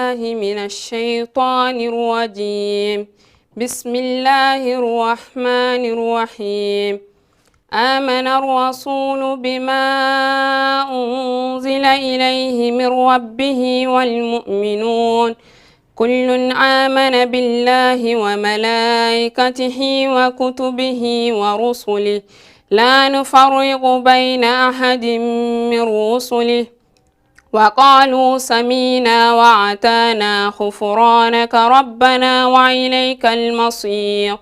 بالله من الشيطان الرجيم. بسم الله الرحمن الرحيم. آمن الرسول بما أنزل إليه من ربه والمؤمنون كل آمن بالله وملائكته وكتبه ورسله لا نفرق بين أحد من رسله وقالوا سمينا وأطعنا غفرانك ربنا وإليك المصير.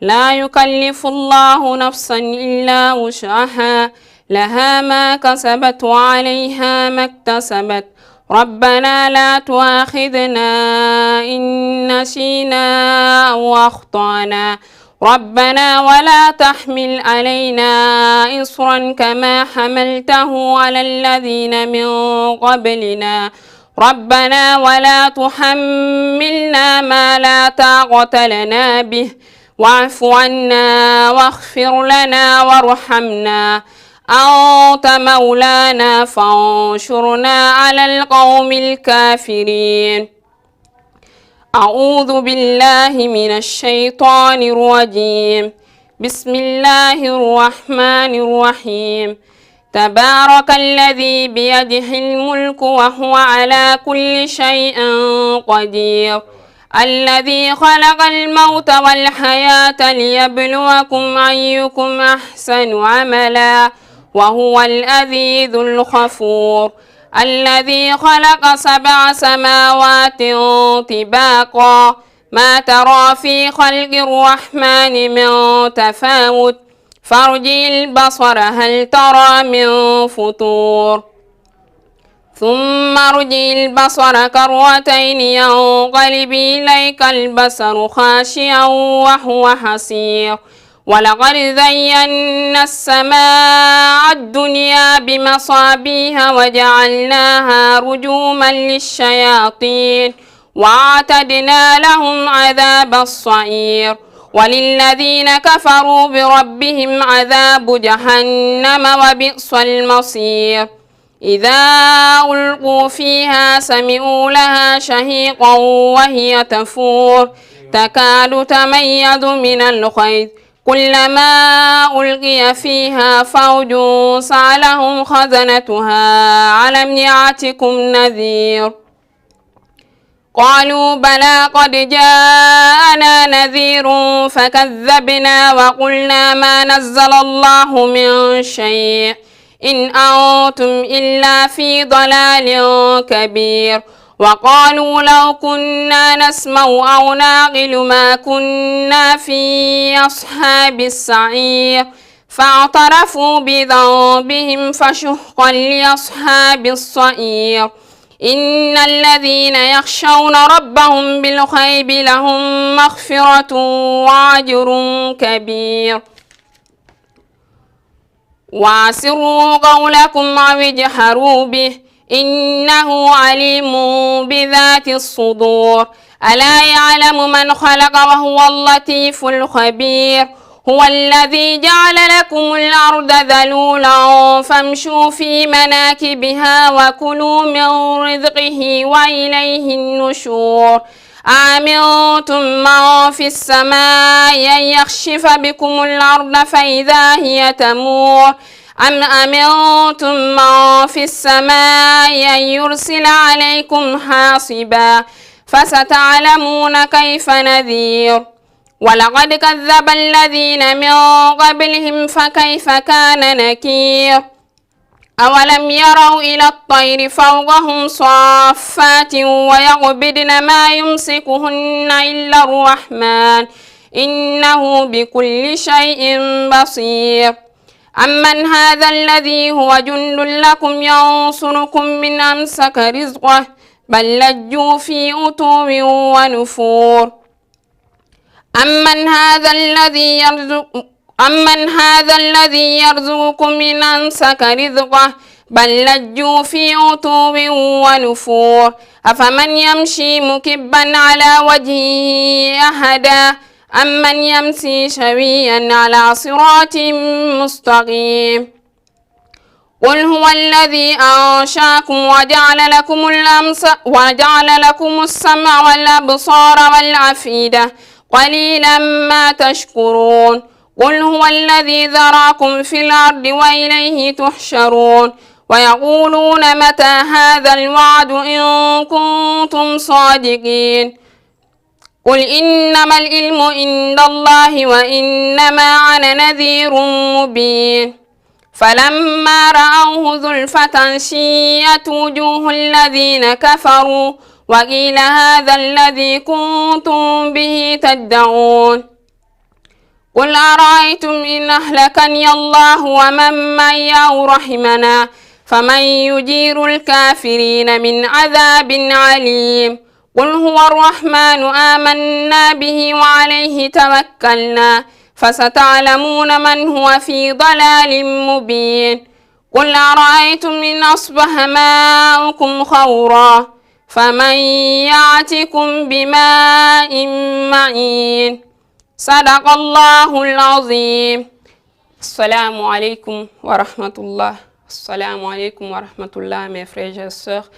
لا يكلف الله نفسا إلا وسعها لها ما كسبت وعليها ما اكتسبت ربنا لا تؤاخذنا إن نسينا أو أخطأنا ربنا ولا تحمل علينا إصرا كما حملته على الذين من قبلنا ربنا ولا تحملنا ما لا طاقة لنا به واعف عنا واغفر لنا وارحمنا أنت مولانا فانصرنا على القوم الكافرين. أعوذ بالله من الشيطان الرجيم. بسم الله الرحمن الرحيم. تبارك الذي بيده الملك وهو على كل شيء قدير الذي خلق الموت والحياة ليبلوكم أيكم أحسن عملا وهو العزيز الغفور الذي خلق 7 سماوات طباقا ما ترى في خلق الرحمن من تفاوت فارجع البصر هل ترى من فطور ثم ارجع البصر كرتين ينقلب إليك البصر خاشعا وهو حسير ولقد زينا السماء الدنيا بمصابيح وجعلناها رجوما للشياطين وأعتدنا لهم عذاب الصعير وللذين كفروا بربهم عذاب جهنم وبئس المصير. إذا ألقوا فيها سمعوا لها شهيقا وهي تفور تكاد تميز من الغيظ كلما ألقي فيها فوج سألهم خزنتها ألم يأتكم نذير قالوا بلى قد جاءنا نذير فكذبنا وقلنا ما نزل الله من شيء إن أنتم إلا في ضلال كبير وقالوا لو كنا نسمع أو نعقل ما كنا في أصحاب السعير فاعترفوا بذنبهم فشحقا لأصحاب السعير. إن الذين يخشون ربهم بالغيب لهم مغفرة وأجر كبير. وأسروا قولكم أو اجهروا به إنه عليم بذات الصدور ألا يعلم من خلق وهو اللطيف الخبير. هو الذي جعل لكم الأرض ذلولا فامشوا في مناكبها وكلوا من رزقه وإليه النشور. آمنتم من في السماء أن يخسف بكم الأرض فإذا هي تمور أم أمنتم من في السماء أن يرسل عليكم حاصبا فستعلمون كيف نذير. ولقد كذب الذين من قبلهم فكيف كان نكير. أولم يروا إلى الطير فوقهم صافات ويقبضن ما يمسكهن إلا الرحمن إنه بكل شيء بصير. أمن هذا الذي هو جند لكم ينصركم من أمسك رزقه بل لجوا في عتو ونفور. أمن هذا الذي يرزقكم من أمسك رزقه بل لجوا في عتو ونفور. أفمن يمشي مكبا على وجهه أهدى أمن يمشي سويا على صراط مستقيم. قل هو الذي أنشأكم وجعل لكم السمع والأبصار والأفئدة قليلا ما تشكرون قل هو الذي ذراكم في الأرض وإليه تحشرون ويقولون متى هذا الوعد إن كنتم صادقين قل إنما العلم عند الله وإنما أنا نذير مبين فلما رأوه زلفة سيئت وجوه الذين كفروا وقيل هذا الذي كنتم به تدعون قل أرأيتم إن أهلكني الله ومن معي أو رحمنا فمن يجير الكافرين من عذاب عليم قل هو الرحمن آمنا به وعليه توكلنا فستعلمون من هو في ضلال مبين قل أرأيتم إن أصبح ماؤكم غورا فمن يأتكم بماء معين صدق الله العظيم. Assalamu alaikum wa rahmatullah. Assalamu alaikum wa rahmatullah, mes frères et sœurs.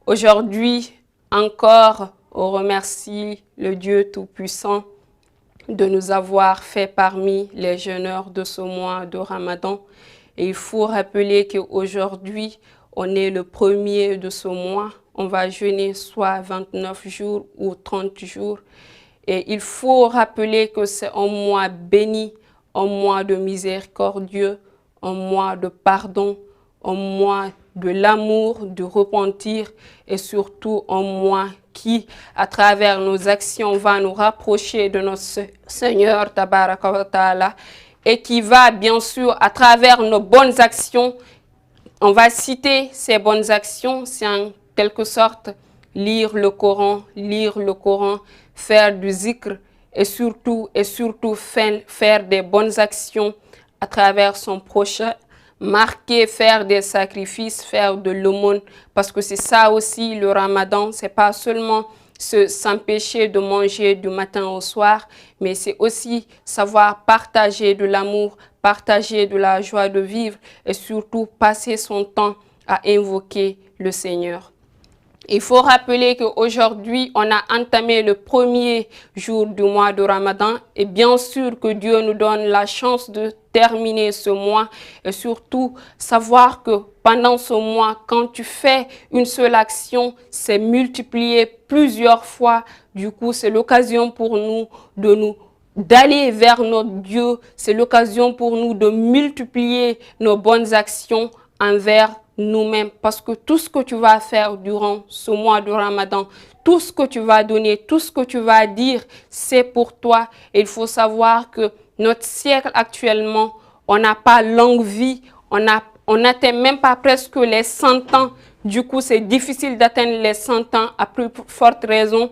Aujourd'hui, encore, on remercie le Dieu Tout-Puissant de nous avoir fait parmi les jeûneurs de ce mois de Ramadan. Et il faut rappeler qu'aujourd'hui, on est le premier de ce mois. On va jeûner soit 29 jours ou 30 jours. Et il faut rappeler que c'est un mois béni, un mois de miséricordieux, un mois de pardon, un mois de l'amour, du repentir et surtout un mois qui, à travers nos actions, va nous rapprocher de notre Seigneur Tabaraka wa Ta'ala et qui va bien sûr, à travers nos bonnes actions, on va citer ces bonnes actions, c'est en quelque sorte lire le Coran, faire du zikr et surtout faire des bonnes actions à travers son prochain, marquer, faire des sacrifices, faire de l'aumône, parce que c'est ça aussi le Ramadan, c'est pas seulement s'empêcher de manger du matin au soir, mais c'est aussi savoir partager de l'amour, partager de la joie de vivre et surtout passer son temps à invoquer le Seigneur. Il faut rappeler qu'aujourd'hui, on a entamé le premier jour du mois de Ramadan et bien sûr que Dieu nous donne la chance de terminer ce mois et surtout savoir que pendant ce mois, quand tu fais une seule action, c'est multiplié plusieurs fois. Du coup, c'est l'occasion pour nous d'aller vers notre Dieu. C'est l'occasion pour nous de multiplier nos bonnes actions envers nous-mêmes, parce que tout ce que tu vas faire durant ce mois de Ramadan, tout ce que tu vas donner, tout ce que tu vas dire, c'est pour toi. Et il faut savoir que notre siècle actuellement, on n'a pas longue vie, on n'atteint même pas presque les 100 ans. Du coup, c'est difficile d'atteindre les 100 ans, à plus forte raison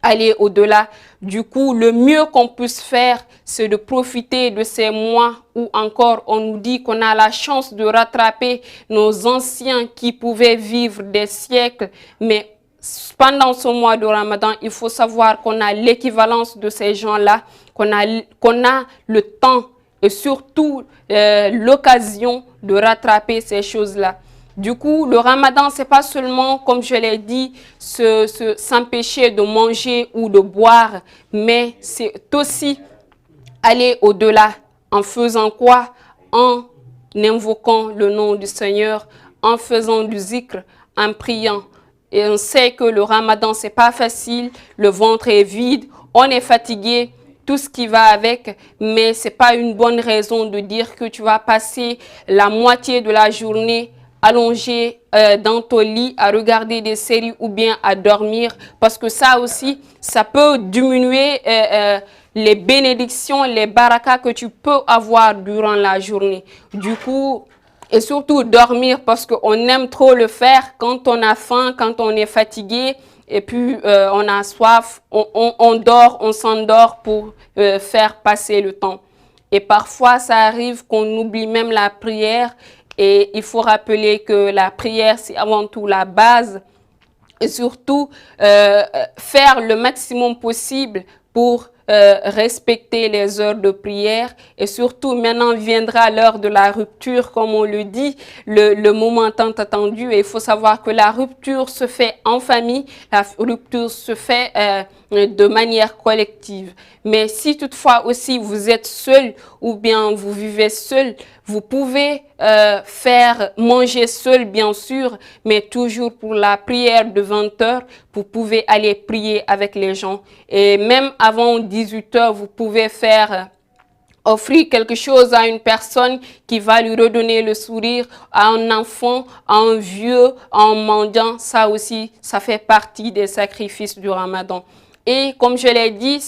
aller au-delà. Du coup, le mieux qu'on puisse faire, c'est de profiter de ces mois où encore on nous dit qu'on a la chance de rattraper nos anciens qui pouvaient vivre des siècles. Mais pendant ce mois de Ramadan, il faut savoir qu'on a l'équivalence de ces gens-là, qu'on a le temps et surtout l'occasion de rattraper ces choses-là. Du coup, le Ramadan, c'est pas seulement, comme je l'ai dit, s'empêcher de manger ou de boire, mais c'est aussi aller au-delà. En faisant quoi? En invoquant le nom du Seigneur, en faisant du zikr, en priant. Et on sait que le Ramadan, c'est pas facile, le ventre est vide, on est fatigué, tout ce qui va avec, mais c'est pas une bonne raison de dire que tu vas passer la moitié de la journée allongé dans ton lit à regarder des séries ou bien à dormir, parce que ça aussi, ça peut diminuer les bénédictions, les barakas que tu peux avoir durant la journée. Du coup, et surtout dormir, parce qu'on aime trop le faire quand on a faim, quand on est fatigué, et puis on a soif, on dort, on s'endort pour faire passer le temps. Et parfois, ça arrive qu'on oublie même la prière. Et il faut rappeler que la prière, c'est avant tout la base. Et surtout, faire le maximum possible pour respecter les heures de prière et surtout maintenant viendra l'heure de la rupture, comme on le dit, le moment tant attendu. Et il faut savoir que la rupture se fait en famille, la rupture se fait de manière collective. Mais si toutefois aussi vous êtes seul ou bien vous vivez seul, vous pouvez faire manger seul bien sûr, mais toujours pour la prière de 20 heures, vous pouvez aller prier avec les gens. Et même avant 18 heures, vous pouvez faire offrir quelque chose à une personne qui va lui redonner le sourire, à un enfant, à un vieux, à un mendiant. Ça aussi, ça fait partie des sacrifices du Ramadan. Et comme je l'ai dit,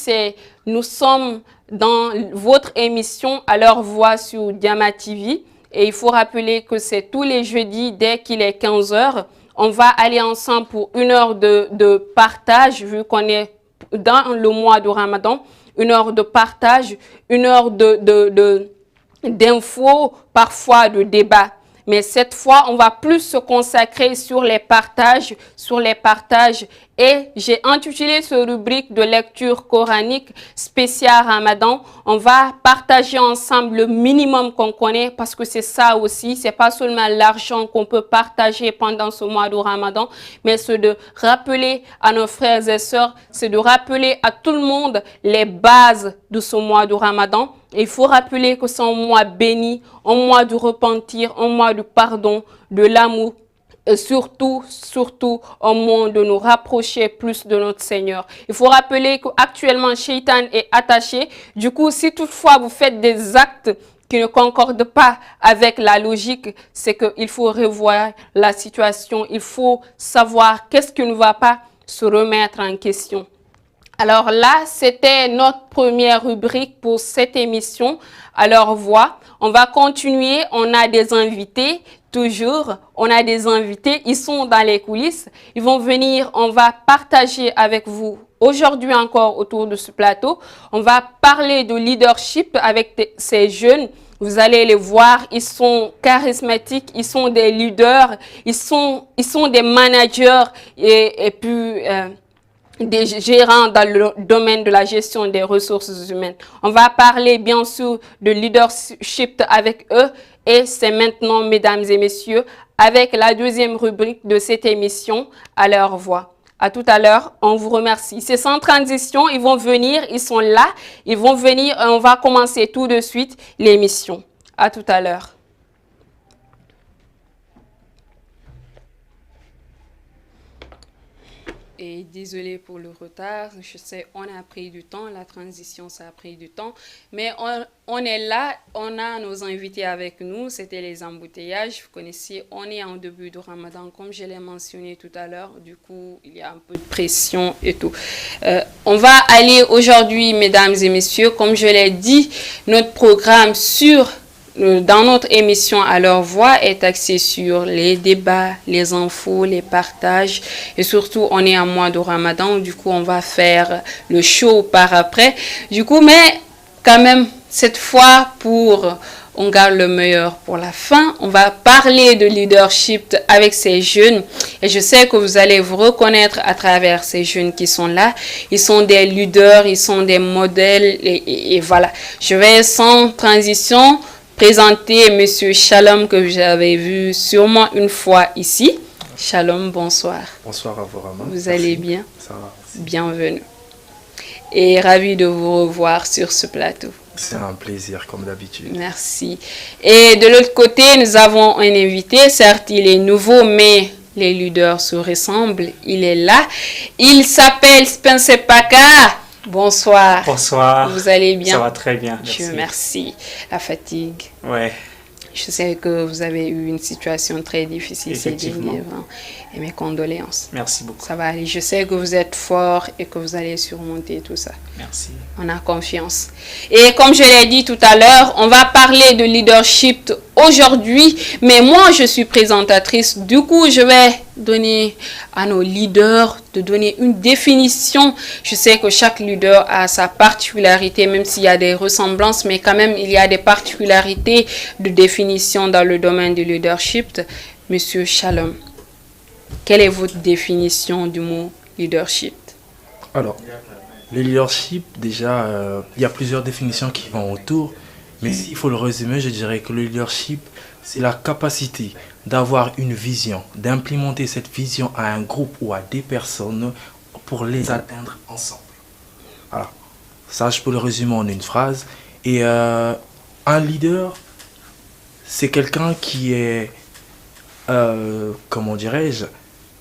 nous sommes dans votre émission à leur voix sur Diama TV. Et il faut rappeler que c'est tous les jeudis dès qu'il est 15 heures. On va aller ensemble pour 1 heure de partage, vu qu'on est dans le mois de Ramadan. 1 heure de partage, 1 heure d'infos, parfois de débat. Mais cette fois, on va plus se consacrer sur les partages, Et j'ai intitulé ce rubrique de lecture coranique spéciale Ramadan. On va partager ensemble le minimum qu'on connaît parce que c'est ça aussi. C'est pas seulement l'argent qu'on peut partager pendant ce mois de Ramadan, mais c'est de rappeler à nos frères et sœurs, c'est de rappeler à tout le monde les bases de ce mois de Ramadan. Et il faut rappeler que c'est un mois béni, un mois du repentir, un mois du pardon, de l'amour. Et surtout, un mois de nous rapprocher plus de notre Seigneur. Il faut rappeler qu'actuellement, Shaitan est attaché. Du coup, si toutefois vous faites des actes qui ne concordent pas avec la logique, c'est qu'il faut revoir la situation. Il faut savoir qu'est-ce qui ne va pas, se remettre en question. Alors là, c'était notre première rubrique pour cette émission à leur voix. On va continuer, on a des invités, toujours, on a des invités, ils sont dans les coulisses, ils vont venir, on va partager avec vous aujourd'hui encore autour de ce plateau. On va parler de leadership avec ces jeunes. Vous allez les voir, ils sont charismatiques, ils sont des leaders, ils sont des managers et puis des gérants dans le domaine de la gestion des ressources humaines. On va parler bien sûr de leadership avec eux et c'est maintenant, mesdames et messieurs, avec la deuxième rubrique de cette émission, à leur voix. À tout à l'heure, on vous remercie. C'est sans transition, ils vont venir, ils sont là, ils vont venir et on va commencer tout de suite l'émission. À tout à l'heure. Et désolé pour le retard, je sais, on a pris du temps, la transition, ça a pris du temps. Mais on est là, on a nos invités avec nous, c'était les embouteillages, vous connaissez, on est en début de Ramadan, comme je l'ai mentionné tout à l'heure, du coup, il y a un peu de pression et tout. On va aller aujourd'hui, mesdames et messieurs, comme je l'ai dit, notre programme dans notre émission à leur voix est axé sur les débats, les infos, les partages et surtout on est en mois de Ramadan, du coup on va faire le show par après. Du coup, mais quand même cette fois on garde le meilleur pour la fin. On va parler de leadership avec ces jeunes et je sais que vous allez vous reconnaître à travers ces jeunes qui sont là. Ils sont des leaders, ils sont des modèles et voilà. Je vais sans transition présenter Monsieur Shalom que j'avais vu sûrement une fois ici. Shalom, bonsoir. Bonsoir à vous, Rama. Vous allez bien? Ça va. Bienvenue. Et ravi de vous revoir sur ce plateau. C'est un plaisir, comme d'habitude. Merci. Et de l'autre côté, nous avons un invité. Certes, il est nouveau, mais les leaders se ressemblent. Il est là. Il s'appelle Spencer Paca. Bonsoir. Bonsoir. Vous allez bien? Ça va très bien. Merci. Dieu merci. La fatigue. Ouais. Je sais que vous avez eu une situation très difficile ces derniers temps. Et mes condoléances. Merci beaucoup. Ça va aller. Je sais que vous êtes fort et que vous allez surmonter tout ça. Merci. On a confiance. Et comme je l'ai dit tout à l'heure, on va parler de leadership aujourd'hui. Mais moi, je suis présentatrice. Du coup, je vais donner à nos leaders de donner une définition. Je sais que chaque leader a sa particularité, même s'il y a des ressemblances, mais quand même, il y a des particularités de définition dans le domaine du leadership. Monsieur Shalom, quelle est votre définition du mot leadership? Alors, Le leadership, déjà, il y a plusieurs définitions qui vont autour, mais s'il faut le résumer, je dirais que le leadership, c'est la capacité d'avoir une vision, d'implémenter cette vision à un groupe ou à des personnes pour les atteindre ensemble. Voilà, ça je peux le résumer en une phrase. Et un leader, c'est quelqu'un qui est, comment dirais-je,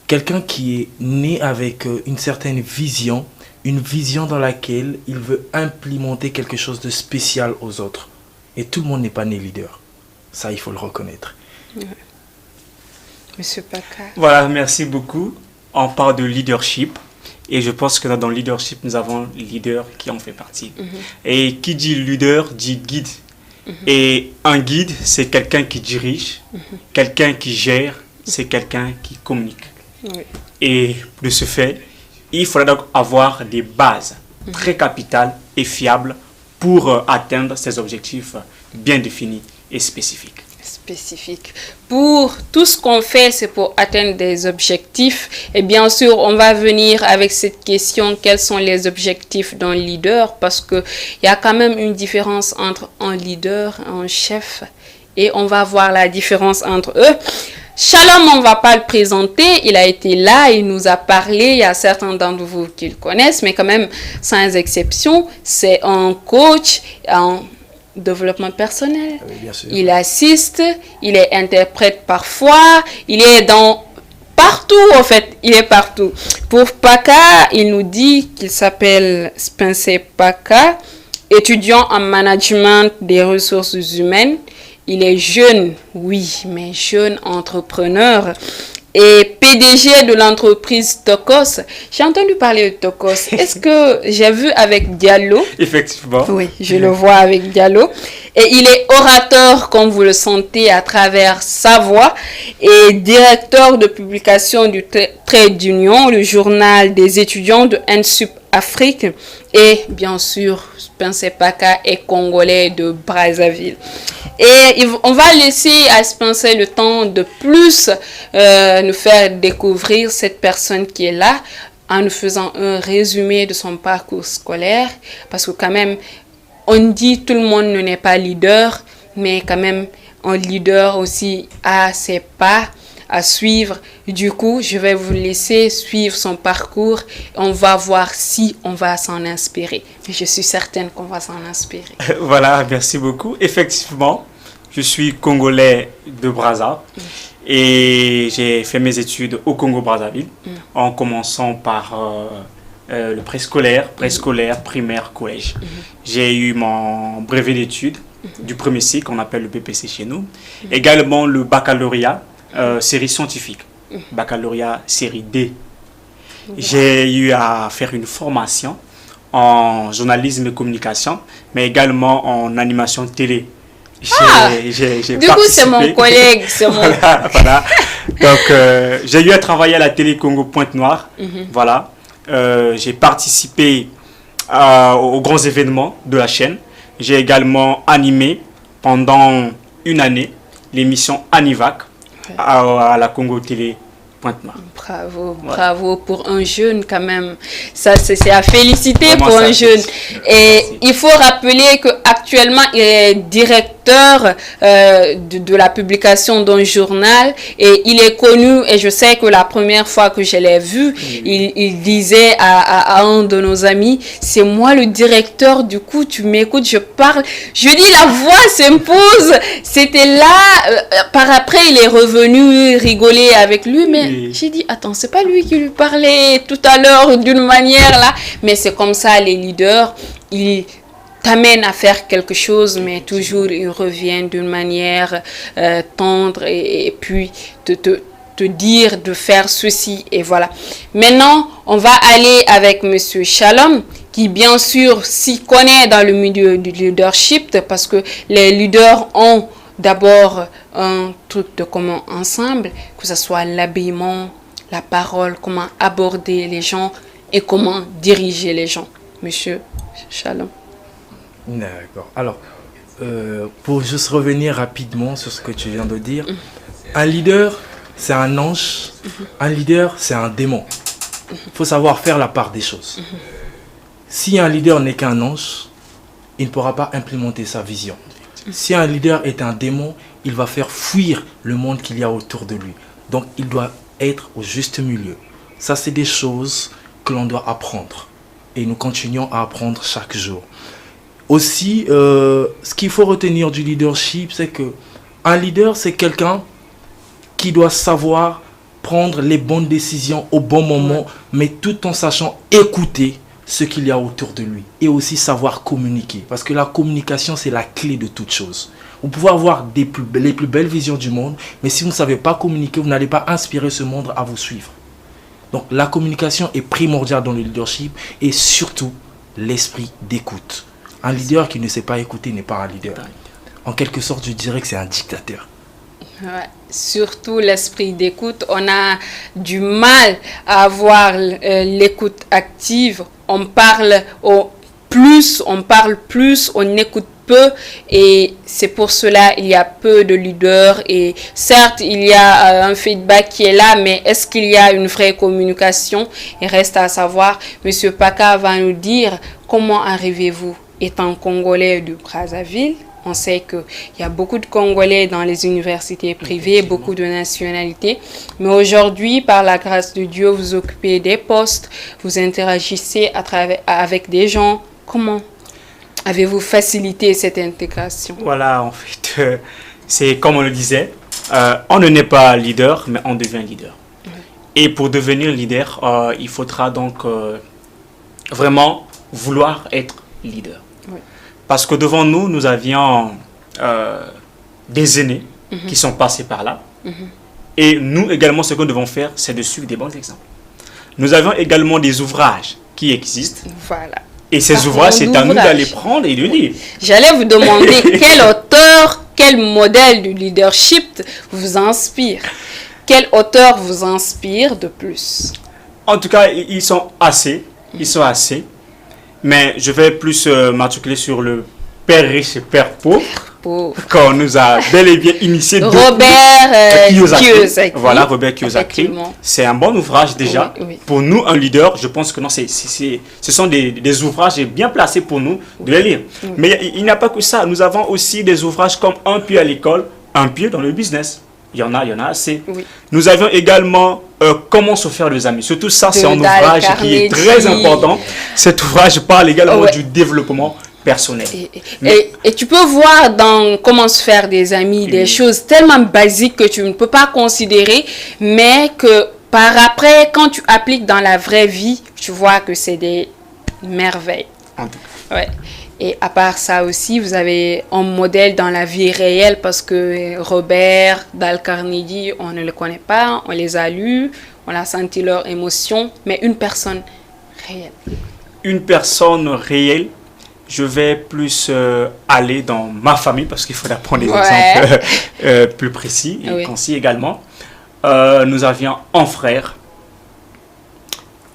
quelqu'un qui est né avec une certaine vision, une vision dans laquelle il veut implémenter quelque chose de spécial aux autres. Et tout le monde n'est pas né leader. Ça, il faut le reconnaître. Ouais. Monsieur Paca. Voilà, merci beaucoup. On parle de leadership. Et je pense que dans le leadership, nous avons le leader qui en fait partie. Et qui dit leader dit guide. Et un guide, c'est quelqu'un qui dirige, quelqu'un qui gère, c'est quelqu'un qui communique. Oui. Et de ce fait, il faudra donc avoir des bases très capitales et fiables pour atteindre ces objectifs bien définis et spécifiques. Spécifique. Pour tout ce qu'on fait, c'est pour atteindre des objectifs. Et bien sûr, on va venir avec cette question, quels sont les objectifs d'un leader? Parce qu'il y a quand même une différence entre un leader et un chef. Et on va voir la différence entre eux. Shalom, on ne va pas le présenter, il a été là, il nous a parlé, il y a certains d'entre vous qui le connaissent, mais quand même, sans exception, c'est un coach en développement personnel. Oui, bien sûr. Il assiste, il est interprète parfois, il est dans partout en fait, il est partout. Pour Paca, il nous dit qu'il s'appelle Spencer Paca, étudiant en management des ressources humaines. Il est jeune, oui, mais jeune entrepreneur et PDG de l'entreprise Tokos. J'ai entendu parler de Tokos. Est-ce que j'ai vu avec Diallo? Effectivement. Oui, je le vois avec Diallo. Et il est orateur, comme vous le sentez, à travers sa voix et directeur de publication du Trade Union, le journal des étudiants de NSUP Afrique. Et bien sûr, Spencer Paca est congolais de Brazzaville. Et on va laisser à Spencer le temps de plus nous faire découvrir cette personne qui est là en nous faisant un résumé de son parcours scolaire. Parce que quand même, on dit tout le monde n'est pas leader, mais quand même, un leader aussi a ses pas à suivre. Du coup, je vais vous laisser suivre son parcours. On va voir si on va s'en inspirer. Je suis certaine qu'on va s'en inspirer. Voilà, merci beaucoup. Effectivement, je suis congolais de Brazza et j'ai fait mes études au Congo-Brazzaville en commençant par le préscolaire, primaire, collège. J'ai eu mon brevet d'études du premier cycle qu'on appelle le BPC chez nous. Également le baccalauréat, série scientifique, baccalauréat série D. J'ai eu à faire une formation en journalisme et communication, mais également en animation télé. Du coup, c'est mon collègue. Voilà. Donc, j'ai eu à travailler à la télé Congo Pointe-Noire. Voilà. J'ai participé aux grands événements de la chaîne. J'ai également animé pendant une année l'émission Anivac à la Congo Télé Pointe-Noire. Bravo, bravo pour un jeune quand même. Ça, c'est à féliciter. Vraiment, pour un jeune. Et il faut rappeler qu'actuellement, il est directeur de la publication d'un journal et il est connu, et je sais que la première fois que je l'ai vu, il disait à un de nos amis, c'est moi le directeur, du coup tu m'écoutes, je parle. Je dis la voix s'impose. C'était là, par après il est revenu rigoler avec lui, mais j'ai dit, attends, c'est pas lui qui lui parlait tout à l'heure d'une manière là, mais c'est comme ça les leaders, ils t'amènent à faire quelque chose, mais toujours ils reviennent d'une manière tendre et puis te dire de faire ceci et voilà. Maintenant, on va aller avec Monsieur Shalom, qui bien sûr s'y connaît dans le milieu du leadership, parce que les leaders ont d'abord un truc de commun ensemble, que ce soit l'habillement, la parole, comment aborder les gens et comment diriger les gens. Monsieur Shalom. D'accord. Alors, pour juste revenir rapidement sur ce que tu viens de dire, un leader, c'est un ange, un leader, c'est un démon. Il faut savoir faire la part des choses. Si un leader n'est qu'un ange, il ne pourra pas implémenter sa vision. Si un leader est un démon, il va faire fuir le monde qu'il y a autour de lui. Donc, il doit être au juste milieu. Ça, c'est des choses que l'on doit apprendre. Et nous continuons à apprendre chaque jour. Aussi, ce qu'il faut retenir du leadership, c'est que un leader, c'est quelqu'un qui doit savoir prendre les bonnes décisions au bon moment, mais tout en sachant écouter ce qu'il y a autour de lui. Et aussi savoir communiquer. Parce que la communication, c'est la clé de toute chose. Vous pouvez avoir les plus belles visions du monde, mais si vous ne savez pas communiquer, vous n'allez pas inspirer ce monde à vous suivre. Donc la communication est primordiale dans le leadership et surtout l'esprit d'écoute. Un leader qui ne sait pas écouter n'est pas un leader. En quelque sorte, je dirais que c'est un dictateur. Ouais, surtout l'esprit d'écoute. On a du mal à avoir l'écoute active. On parle plus, on écoute peu et c'est pour cela il y a peu de leaders et certes il y a un feedback qui est là, mais est-ce qu'il y a une vraie communication? Il reste à savoir. Monsieur Paka va nous dire comment arrivez-vous étant Congolais de Brazzaville. On sait qu'il y a beaucoup de Congolais dans les universités privées, beaucoup de nationalités. Mais aujourd'hui, par la grâce de Dieu, vous occupez des postes, vous interagissez avec des gens. Comment avez-vous facilité cette intégration? Voilà, en fait, c'est comme on le disait, on ne naît pas leader, mais on devient leader. Et pour devenir leader, il faudra donc vraiment vouloir être leader. Parce que devant nous, nous avions des aînés qui sont passés par là. Et nous également, ce que nous devons faire, c'est de suivre des bons exemples. Nous avons également des ouvrages qui existent. Voilà. Et ces ouvrages, c'est à nous d'aller prendre et de lire. J'allais vous demander quel auteur, quel modèle de leadership vous inspire? Quel auteur vous inspire de plus? En tout cas, ils sont assez. Ils sont assez. Mais je vais plus m'articuler sur le père riche et père pauvre. Qu'on nous a bel et bien initié Robert Kiyosaki. Voilà, Robert Kiyosaki. C'est un bon ouvrage déjà. Oui, oui. Pour nous, un leader, je pense que non, ce sont des ouvrages bien placés pour nous de les lire. Oui. Mais il n'y a pas que ça. Nous avons aussi des ouvrages comme Un pied à l'école, Un pied dans le business. Il y en a assez. Oui. Nous avions également Comment se faire des amis. Surtout ça, c'est un ouvrage qui est très important. Cet ouvrage parle également du développement personnel. Et tu peux voir dans Comment se faire des amis des choses tellement basiques que tu ne peux pas considérer, mais que par après, quand tu appliques dans la vraie vie, tu vois que c'est des merveilles. En tout cas. Ouais. Et à part ça aussi, vous avez un modèle dans la vie réelle parce que Robert, Dale Carnegie, on ne le connaît pas, on les a lus, on a senti leurs émotions, mais une personne réelle. Une personne réelle, je vais plus aller dans ma famille parce qu'il faudra prendre des exemples plus précis et concis également. Nous avions un frère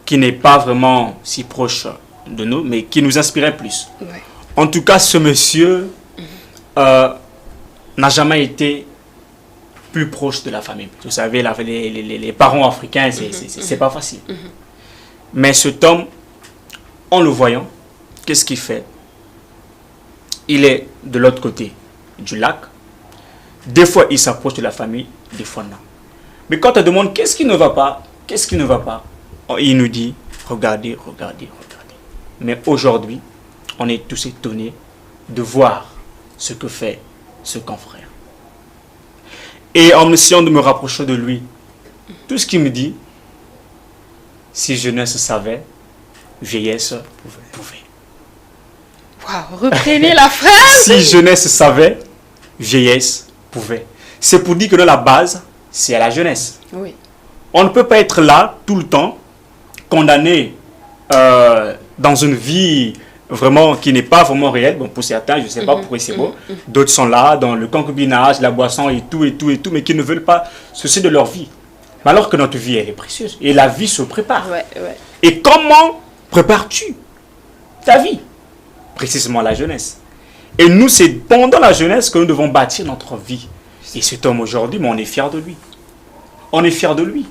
qui n'est pas vraiment si proche de nous, mais qui nous inspirait plus. Ouais. En tout cas, ce monsieur n'a jamais été plus proche de la famille. Vous savez, les parents africains, c'est pas facile. Mais cet homme, en le voyant, qu'est-ce qu'il fait? Il est de l'autre côté du lac. Des fois, il s'approche de la famille, des fois non. Mais quand on demande qu'est-ce qui ne va pas, qu'est-ce qui ne va pas, il nous dit, regardez, regardez, regardez. Mais aujourd'hui, on est tous étonnés de voir ce que fait ce confrère. Et en essayant de me rapprocher de lui, tout ce qu'il me dit, si jeunesse savait, vieillesse pouvait. Waouh, reprenez la phrase. Si jeunesse savait, vieillesse pouvait. C'est pour dire que dans la base, c'est à la jeunesse. Oui. On ne peut pas être là tout le temps, condamné dans une vie vraiment qui n'est pas vraiment réelle. Bon, pour certains, je ne sais pas pourquoi c'est beau. D'autres sont là dans le concubinage, la boisson et tout, mais qui ne veulent pas ceci de leur vie. Mais alors que notre vie, elle est précieuse. Et la vie se prépare. Ouais. Et comment prépares-tu ta vie? Précisément la jeunesse. Et nous, c'est pendant la jeunesse que nous devons bâtir notre vie. Et cet homme aujourd'hui, mais on est fiers de lui. On est fiers de lui.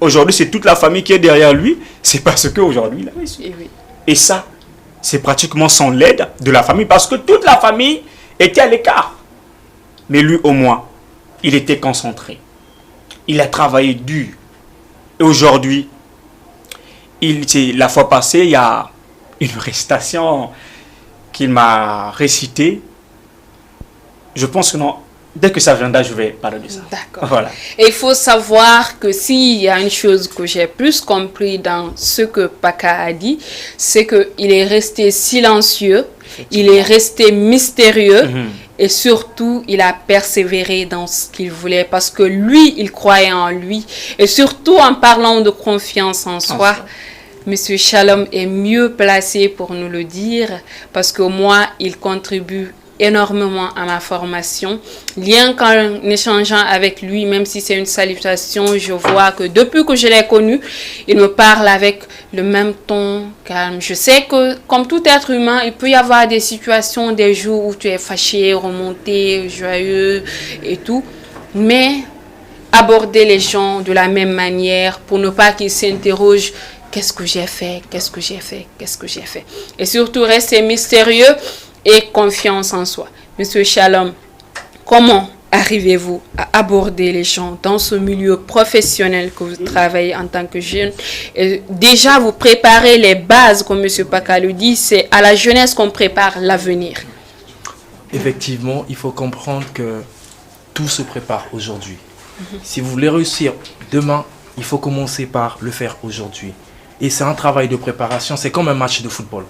Aujourd'hui, c'est toute la famille qui est derrière lui. C'est parce qu'aujourd'hui, il a réussi. Oui. Et ça, c'est pratiquement sans l'aide de la famille parce que toute la famille était à l'écart. Mais lui, au moins, il était concentré. Il a travaillé dur. Et aujourd'hui, la fois passée, il y a une récitation qu'il m'a récitée. Je pense que non. Dès que ça viendra, je vais parler de ça. D'accord. Voilà. Et il faut savoir que s'il y a une chose que j'ai plus compris dans ce que Paka a dit, c'est qu'il est resté silencieux, il est resté mystérieux et surtout, il a persévéré dans ce qu'il voulait parce que lui, il croyait en lui. Et surtout en parlant de confiance en soi, Monsieur Shalom est mieux placé pour nous le dire parce que moi, il contribue énormément à ma formation. Rien qu'en échangeant avec lui, même si c'est une salutation, je vois que depuis que je l'ai connu, il me parle avec le même ton calme. Je sais que comme tout être humain, il peut y avoir des situations, des jours où tu es fâché, remonté, joyeux et tout, mais aborder les gens de la même manière pour ne pas qu'ils s'interrogent: qu'est-ce que j'ai fait, qu'est-ce que j'ai fait, qu'est-ce que j'ai fait. Et surtout rester mystérieux et confiance en soi. Monsieur Shalom, comment arrivez-vous à aborder les gens dans ce milieu professionnel que vous travaillez en tant que jeune? Et déjà, vous préparez les bases, comme Monsieur Paka le dit, c'est à la jeunesse qu'on prépare l'avenir. Effectivement, il faut comprendre que tout se prépare aujourd'hui. Si vous voulez réussir demain, il faut commencer par le faire aujourd'hui. Et c'est un travail de préparation, c'est comme un match de football.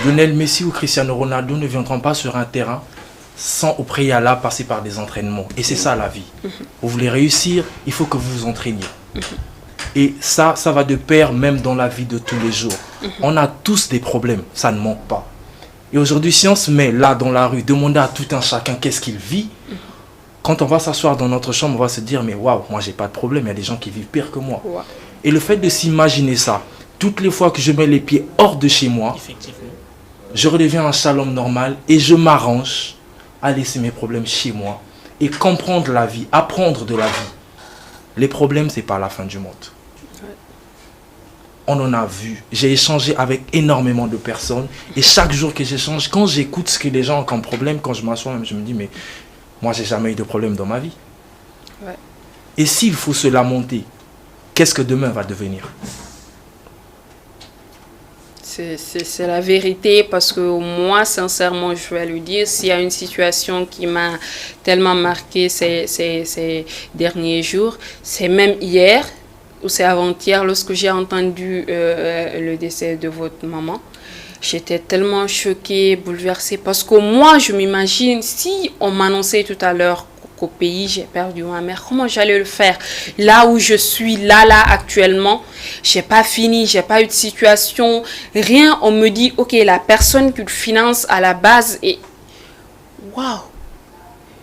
Lionel Messi ou Cristiano Ronaldo ne viendront pas sur un terrain sans au préalable passer par des entraînements. Et c'est ça la vie. Vous voulez réussir, il faut que vous vous entraîniez. Et ça va de pair même dans la vie de tous les jours. On a tous des problèmes, ça ne manque pas. Et aujourd'hui, si on se met là dans la rue, demander à tout un chacun qu'est-ce qu'il vit, quand on va s'asseoir dans notre chambre, on va se dire: mais waouh, moi j'ai pas de problème, il y a des gens qui vivent pire que moi. Wow. Et le fait de s'imaginer ça, toutes les fois que je mets les pieds hors de chez moi, je redeviens un Shalom normal et je m'arrange à laisser mes problèmes chez moi et comprendre la vie, apprendre de la vie. Les problèmes, c'est pas la fin du monde. On en a vu. J'ai échangé avec énormément de personnes et chaque jour que j'échange, quand j'écoute ce que les gens ont comme problème, quand je m'assois, je me dis: mais moi, j'ai jamais eu de problème dans ma vie. Ouais. Et s'il faut se lamenter, qu'est-ce que demain va devenir? C'est la vérité parce que moi, sincèrement, je vais le dire, s'il y a une situation qui m'a tellement marqué ces derniers jours, c'est même hier ou c'est avant-hier lorsque j'ai entendu le décès de votre maman. J'étais tellement choquée, bouleversée parce que moi, je m'imagine, si on m'annonçait tout à l'heure qu'au pays, j'ai perdu ma mère, comment j'allais le faire? Là où je suis, là, actuellement, j'ai pas fini, j'ai pas eu de situation, rien. On me dit: ok, la personne qui te finance à la base est... Waouh!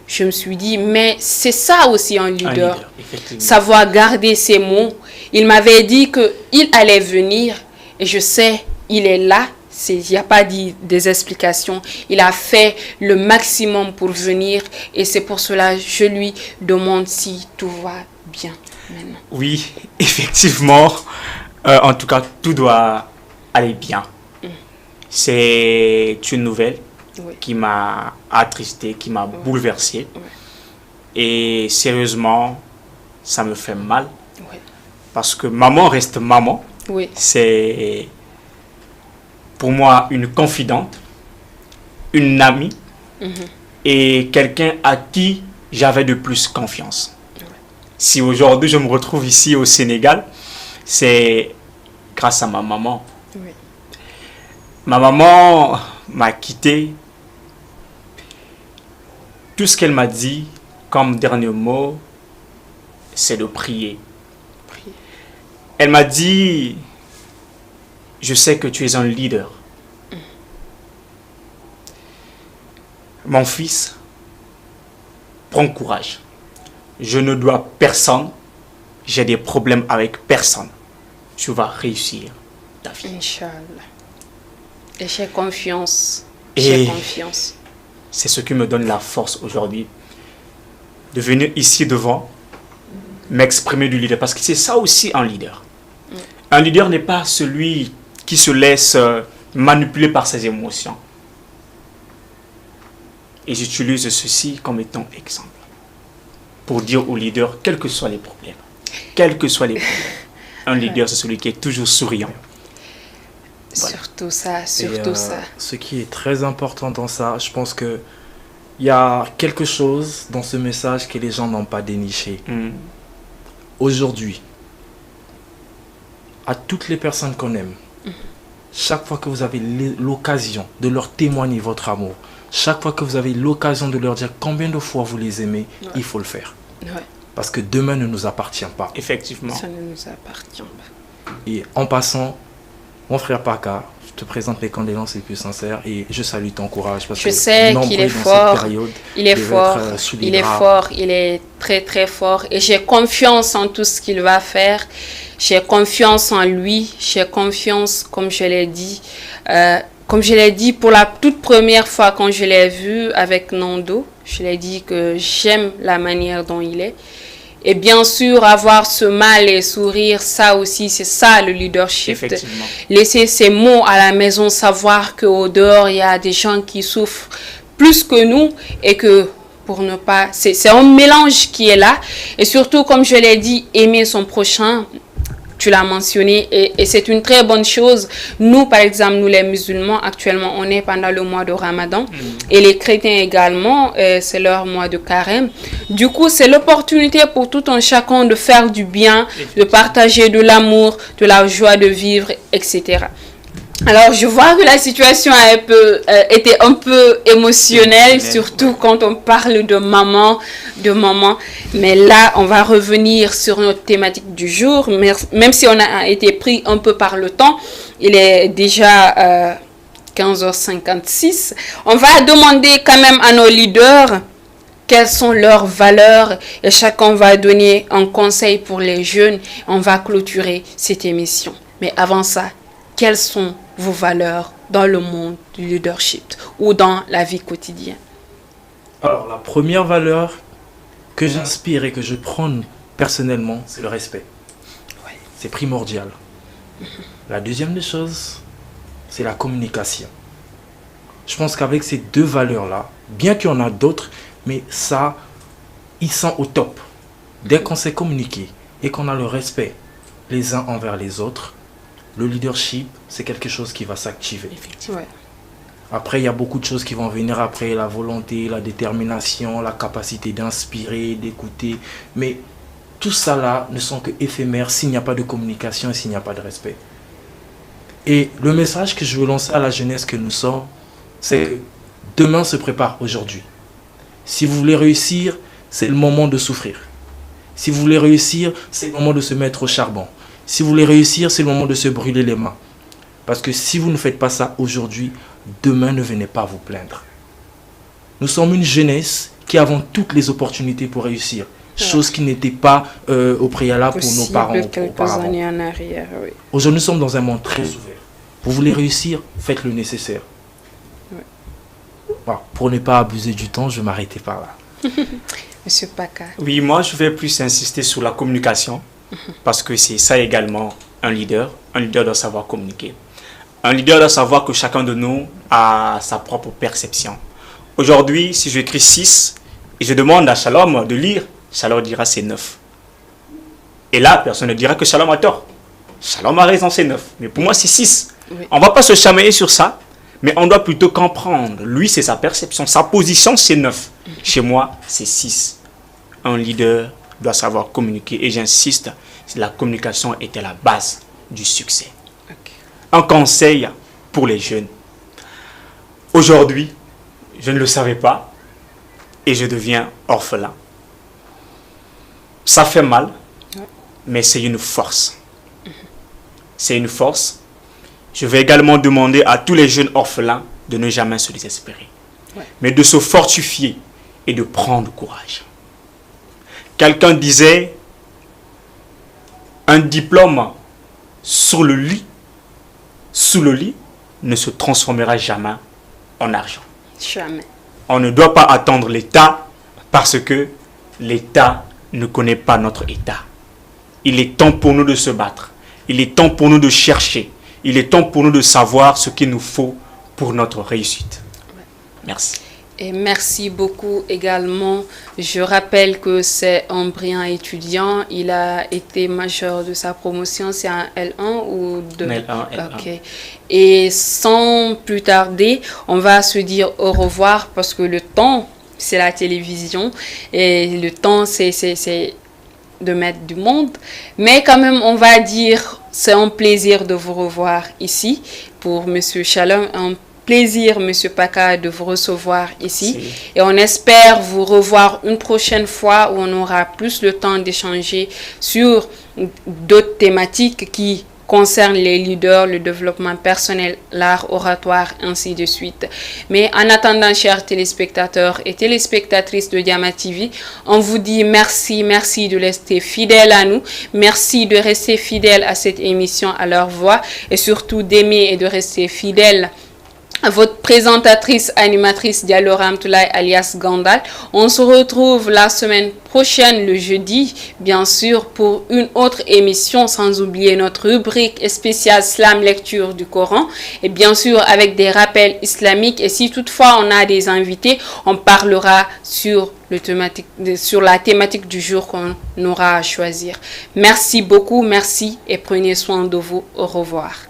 Je me suis dit, mais c'est ça aussi un leader. Savoir garder ses mots. Il m'avait dit qu'il allait venir et je sais, il est là. Il n'y a pas des explications. Il a fait le maximum pour venir et c'est pour cela que je lui demande si tout va bien maintenant. Oui, effectivement. En tout cas, tout doit aller bien. C'est une nouvelle qui m'a attristé, qui m'a bouleversé. Et sérieusement, ça me fait mal. Parce que maman reste maman. C'est pour moi une confidente, une amie et quelqu'un à qui j'avais de plus confiance. Si aujourd'hui je me retrouve ici au Sénégal, c'est grâce à ma maman. Ma maman m'a quitté. Tout ce qu'elle m'a dit comme dernier mot, c'est de prier. Elle m'a dit: je sais que tu es un leader. Mon fils, prends courage. Je ne dois personne. J'ai des problèmes avec personne. Tu vas réussir ta vie. Inch'Allah. Et j'ai confiance. Et c'est ce qui me donne la force aujourd'hui de venir ici devant, m'exprimer du leader. Parce que c'est ça aussi un leader. Un leader n'est pas celui qui se laisse manipulé par ses émotions. Et j'utilise ceci comme étant exemple. Pour dire au leader, quels que soient les problèmes, un leader, c'est celui qui est toujours souriant. Voilà. Surtout ça. Ce qui est très important dans ça, je pense que il y a quelque chose dans ce message que les gens n'ont pas déniché. Aujourd'hui, à toutes les personnes qu'on aime, chaque fois que vous avez l'occasion de leur témoigner votre amour, chaque fois que vous avez l'occasion de leur dire combien de fois vous les aimez, il faut le faire. Parce que demain ne nous appartient pas. Effectivement. Ça ne nous appartient pas. Et en passant, mon frère Paka, je te présente mes condoléances les plus sincères et je salue ton courage. Parce je sais qu'il est fort. Il est fort. Il est fort. Il est très très fort. Et j'ai confiance en tout ce qu'il va faire. J'ai confiance en lui. J'ai confiance, comme je l'ai dit. Comme je l'ai dit pour la toute première fois quand je l'ai vu avec Nando, je l'ai dit que j'aime la manière dont il est. Et bien sûr, avoir ce mal et sourire, ça aussi, c'est ça le leadership. Effectivement. Laisser ses mots à la maison, savoir qu'au dehors, il y a des gens qui souffrent plus que nous et que pour ne pas... C'est un mélange qui est là. Et surtout, comme je l'ai dit, aimer son prochain. Tu l'as mentionné et c'est une très bonne chose. Nous, par exemple, nous les musulmans, actuellement, on est pendant le mois de Ramadan et les chrétiens également, c'est leur mois de carême. Du coup, c'est l'opportunité pour tout un chacun de faire du bien, de partager de l'amour, de la joie de vivre, etc. Alors, je vois que la situation a été un peu émotionnelle, surtout quand on parle de maman. Mais là, on va revenir sur notre thématique du jour, même si on a été pris un peu par le temps. Il est déjà 15h56. On va demander quand même à nos leaders quelles sont leurs valeurs et chacun va donner un conseil pour les jeunes. On va clôturer cette émission. Mais avant ça, quelles sont vos valeurs dans le monde du leadership ou dans la vie quotidienne? Alors, la première valeur que j'inspire et que je prône personnellement, c'est le respect. C'est primordial. La deuxième des choses, c'est la communication. Je pense qu'avec ces deux valeurs-là, bien qu'il y en a d'autres, mais ça, ils sont au top. Dès qu'on sait communiquer et qu'on a le respect les uns envers les autres, le leadership, c'est quelque chose qui va s'activer. Effectivement. Après, il y a beaucoup de choses qui vont venir après, la volonté, la détermination, la capacité d'inspirer, d'écouter. Mais tout ça là ne sont que éphémères s'il n'y a pas de communication et s'il n'y a pas de respect. Et le message que je veux lancer à la jeunesse que nous sommes, c'est que demain se prépare aujourd'hui. Si vous voulez réussir, c'est le moment de souffrir. Si vous voulez réussir, c'est le moment de se mettre au charbon. Si vous voulez réussir, c'est le moment de se brûler les mains. Parce que si vous ne faites pas ça aujourd'hui, demain ne venez pas vous plaindre. Nous sommes une jeunesse qui avons toutes les opportunités pour réussir. Chose qui n'était pas au préalable pour nos parents auparavant. Années en arrière, oui. Aujourd'hui, nous sommes dans un monde très ouvert. Vous voulez réussir, faites le nécessaire. Oui. Bon, pour ne pas abuser du temps, je vais m'arrêter par là. Monsieur Paka. Oui, moi je vais plus insister sur la communication. Parce que c'est ça également un leader. Un leader doit savoir communiquer. Un leader doit savoir que chacun de nous a sa propre perception. Aujourd'hui, si j'écris 6 et je demande à Shalom de lire, Shalom dira c'est 9. Et là, personne ne dira que Shalom a tort. Shalom a raison, c'est 9. Mais pour moi, c'est 6. Oui. On ne va pas se chamailler sur ça, mais on doit plutôt comprendre. Lui, c'est sa perception. Sa position, c'est 9. Chez moi, c'est 6. Un leader doit savoir communiquer. Et j'insiste, la communication était la base du succès. Okay. Un conseil pour les jeunes. Aujourd'hui, je ne le savais pas et je deviens orphelin. Ça fait mal, mais c'est une force. C'est une force. Je vais également demander à tous les jeunes orphelins de ne jamais se désespérer, mais de se fortifier et de prendre courage. Quelqu'un disait, un diplôme sous le lit ne se transformera jamais en argent. Jamais. On ne doit pas attendre l'État parce que l'État ne connaît pas notre État. Il est temps pour nous de se battre. Il est temps pour nous de chercher. il est temps pour nous de savoir ce qu'il nous faut pour notre réussite. Merci. Et merci beaucoup également. Je rappelle que c'est un brillant étudiant. Il a été major de sa promotion. C'est un L1 ou 2 L1, L1. Ok. Et sans plus tarder, on va se dire au revoir parce que le temps, c'est la télévision. Et le temps, c'est de mettre du monde. Mais quand même, on va dire, c'est un plaisir de vous revoir ici. Pour Monsieur Shalom, un plaisir, Monsieur Paka, de vous recevoir ici. Et on espère vous revoir une prochaine fois où on aura plus le temps d'échanger sur d'autres thématiques qui concernent les leaders, le développement personnel, l'art oratoire, ainsi de suite. Mais en attendant, chers téléspectateurs et téléspectatrices de Diama TV, on vous dit merci, merci de rester fidèles à nous, merci de rester fidèles à cette émission, à leur voix, et surtout d'aimer et de rester fidèles à votre présentatrice, animatrice Diallo Ramtoulaye alias Gandal. On se retrouve la semaine prochaine, le jeudi, bien sûr, pour une autre émission, sans oublier notre rubrique spéciale Slam lecture du Coran, et bien sûr avec des rappels islamiques. Et si toutefois on a des invités, on parlera sur la thématique du jour qu'on aura à choisir. Merci beaucoup, merci et prenez soin de vous. Au revoir.